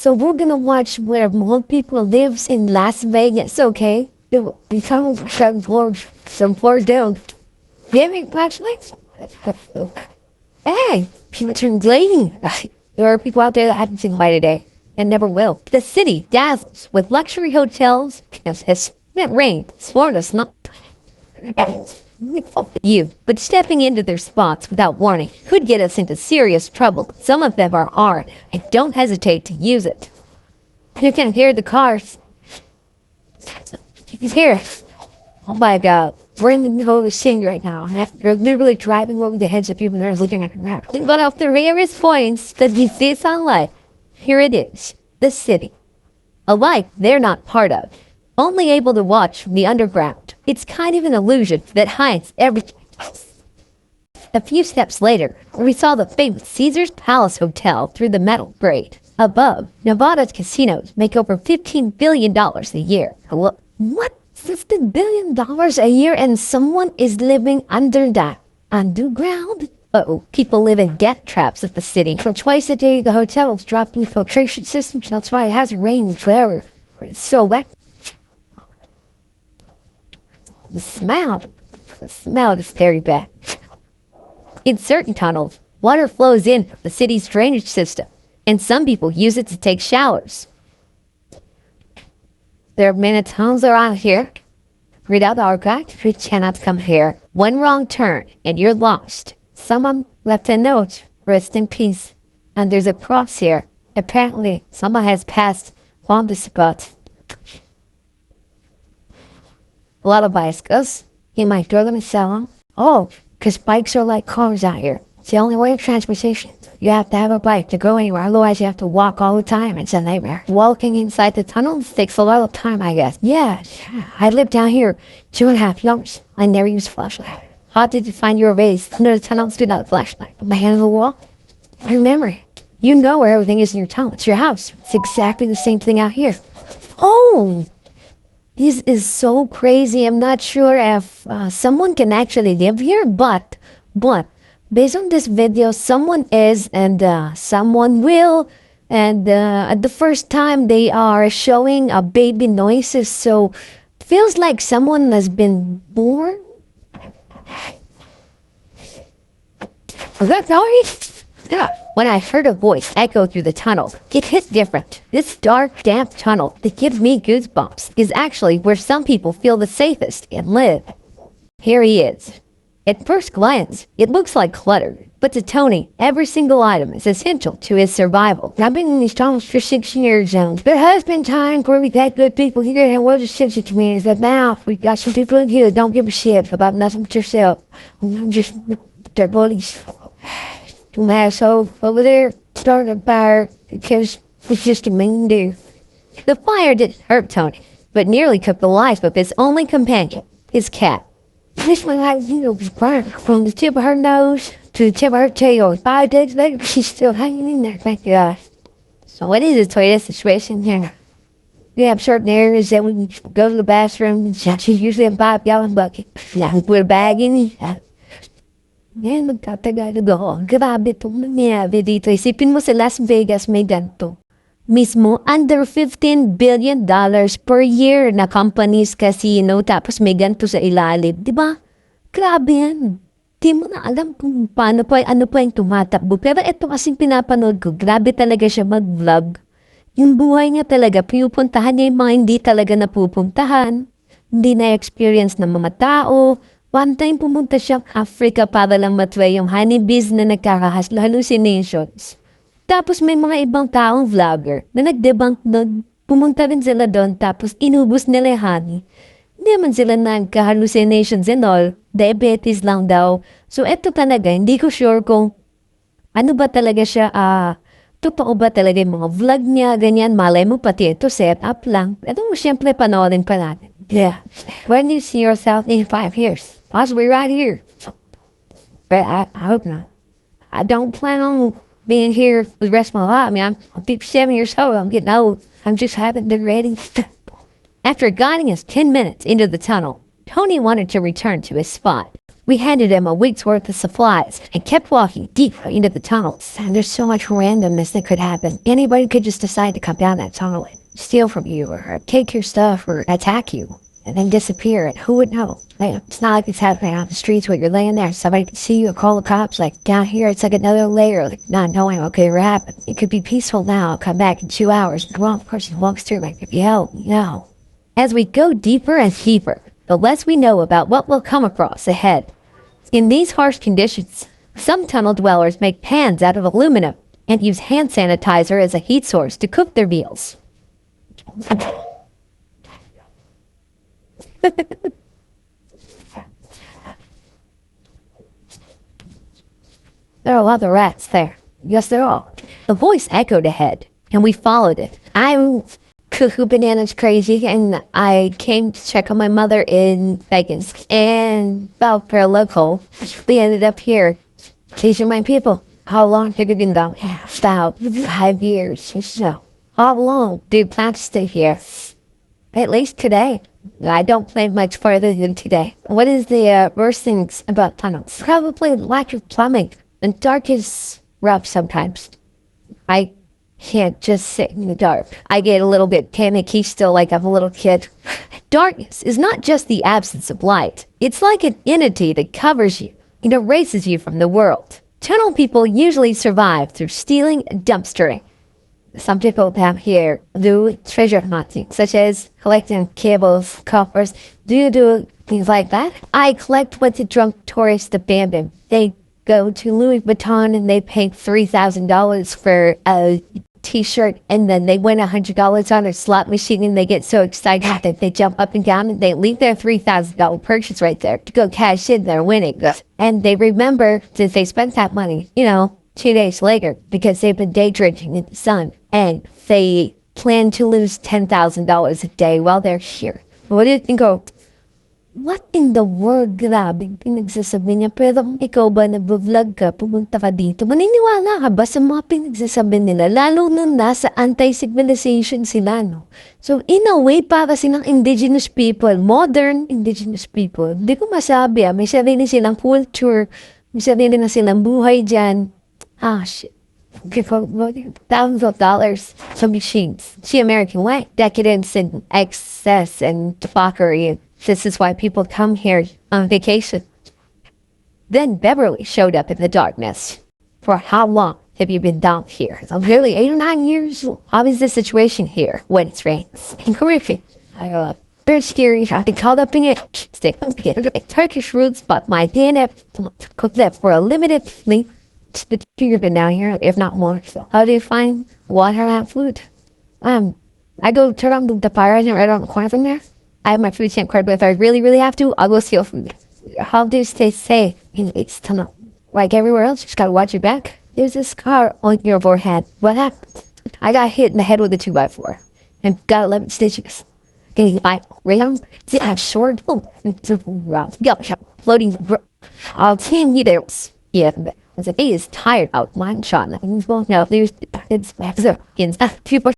So we're gonna watch where more people lives in Las Vegas, okay? Become some poor down. Giving flashlights? Hey, people turn glazing. There are people out there that haven't seen light today and never will. The city dazzles with luxury hotels. Has meant rain. Sworn us not you, but stepping into their spots without warning could get us into serious trouble. Some of them are armed, and don't hesitate to use it. You can hear the cars. You can hear it. Oh my God. We're in the middle of the city right now. They're literally driving over the heads of people that are looking at the map. But of the rarest points that we see sunlight, here it is, the city. A life they're not part of, only able to watch from the underground. It's kind of an illusion that hides everything. A few steps later, we saw the famous Caesar's Palace Hotel through the metal grate. Above, Nevada's casinos make over $15 billion a year. What? $15 billion a year and someone is living under that underground? Uh-oh, people live in death traps at the city. For twice a day, the hotels drop new filtration systems. That's why it hasn't rained forever. It's so wet. The smell is very bad. In certain tunnels, water flows in from the city's drainage system, and some people use it to take showers. There are many tunnels around here. Without our guide, you cannot come here. One wrong turn, and you're lost. Someone left a note, rest in peace. And there's a cross here. Apparently, someone has passed on the spot. A lot of bicycles. He might throw them and sell them. Oh, because bikes are like cars out here. It's the only way of transportation. You have to have a bike to go anywhere. Otherwise, you have to walk all the time. It's a nightmare. Walking inside the tunnels takes a lot of time, I guess. Yeah, I lived down here 2.5 years. I never used a flashlight. How did you find your ways under the tunnels without a flashlight? My hand on the wall? I remember. You know where everything is in your tunnel. It's your house. It's exactly the same thing out here. Oh! This is so crazy. I'm not sure if someone can actually live here, but based on this video, someone is and someone will. And at the first time, they are showing baby noises, so feels like someone has been born. Is that noise? Yeah. When I heard a voice echo through the tunnel, it hit different. This dark, damp tunnel that gives me goosebumps is actually where some people feel the safest and live. Here he is. At first glance, it looks like clutter, but to Tony, every single item is essential to his survival. I've been in these tunnels for 6 years, and there has been times where we've had good people here, and we're just sensitive to me. Is that now we've got some people in here that don't give a shit about nothing but yourself. I'm just their bullies. Some asshole over there started a fire because it's just a mean dude. The fire didn't hurt Tony, but nearly took the life of his only companion, his cat. This one, like, was burned from the tip of her nose to the tip of her tail. 5 days later, she's still hanging in there, thank God. So it is a toilet situation here. We have certain areas that we go to the bathroom, she's usually a 5-gallon bucket. Now we put a bag in it. Yan, magtatagal ako. Grabe itong nangyari dito. Isipin mo sa Las Vegas may ganito. Mismo, under $15 billion per year na companies casino, tapos may ganito sa ilalim. Diba? Grabe yan. Di mo na alam kung paano pa, ano pa yung tumatakbo. Pero ito kasing pinapanood ko, grabe talaga siya mag-vlog. Yung buhay niya talaga, pinupuntahan niya yung mga hindi talaga napupuntahan. Hindi na-experience ng mga tao. One time pumunta siya Africa para lang matry yung honeybees na nagkaka-hallucinations. Tapos may mga ibang taong vlogger na nag-debunk nun. Pumunta rin sila doon tapos inubos nila yung honey. Hindi naman sila nagka-hallucinations and all. Diabetes lang daw. So eto talaga, hindi ko sure kung ano ba talaga siya, totoo ba talaga yung mga vlog niya, ganyan. Malay mo pati ito, set up lang. Ito mo siyempre panoorin pa natin. Yeah. When do you see yourself in 5 years? Possibly right here. But I hope not. I don't plan on being here for the rest of my life. I mean, I'm 57 years old. I'm getting old. I just haven't been ready. After guiding us 10 minutes into the tunnel, Tony wanted to return to his spot. We handed him a week's worth of supplies and kept walking deeper into the tunnels. And there's so much randomness that could happen. Anybody could just decide to come down that tunnel and steal from you or take your stuff or attack you and then disappear. And who would know? Like, it's not like it's happening on the streets where you're laying there. Somebody can see you or call the cops. Like down here, it's like another layer, like not knowing what could happen. It could be peaceful now, come back in 2 hours. The wrong person walks through, like, if you help, no. As we go deeper and deeper, the less we know about what we'll come across ahead. In these harsh conditions, some tunnel dwellers make pans out of aluminum and use hand sanitizer as a heat source to cook their meals. There are a lot of rats there. Yes, there are. The voice echoed ahead, and we followed it. I'm cuckoo bananas crazy, and I came to check on my mother in Vegas, and fell for a local. We ended up here, teaching my people. How long have you been down here? About 5 years or so. How long do you plan to stay here? At least today. I don't plan much further than today. What is the worst things about tunnels? Probably lack of plumbing. And dark is rough sometimes. I can't just sit in the dark. I get a little bit panicky still, like I'm a little kid. Darkness is not just the absence of light. It's like an entity that covers you. It erases you from the world. Tunnel people usually survive through stealing and dumpstering. Some people down here do treasure hunting, such as collecting cables, coppers. Do you do things like that? I collect what the drunk tourists abandon. They go to Louis Vuitton and they pay $3,000 for a t-shirt, and then they win $100 on a slot machine, and they get so excited that they jump up and down and they leave their $3,000 purchase right there to go cash in their winnings. And they remember that they spent that money, 2 days later, because they've been day drinking in the sun, and they plan to lose $10,000 a day while they're here. What do you think of? What in the world, grabe pinagsasabi niya. Pero ikaw ba nag-vlog ka, pumunta ka dito, maniniwala ka ba sa mga pinagsasabi nila? Lalo na nasa anti-civilization sila, no? So, in a way, para silang indigenous people, modern indigenous people. Hindi ko masabi, may sarili silang culture, may sarili na silang buhay dyan. Shit. Thousands of dollars for machines. It's the American way. Decadence and excess and debauchery. This is why people come here on vacation. Then Beverly showed up in the darkness. For how long have you been down here? I'm nearly 8 or 9 years. How is the situation here when it rains? Horrific. Very scary. I've been caught up in it. Turkish roots, but my DNA cooked that for a limited fleet. The 2 years been down here, if not more. So how do you find water and food? I go turn on the fire hydrant right on the corner from there. I have my food stamp card, but if I really, really have to, I'll go steal food. How do you stay safe in this tunnel? Like everywhere else, you just gotta watch your back. There's this scar on your forehead. What happened? I got hit in the head with a 2x4 and got 11 stitches. Getting my ram, I'm short. Floating. I'll tell you there's. Yeah, as if he is tired out, mine shot. Well, no, there's it's people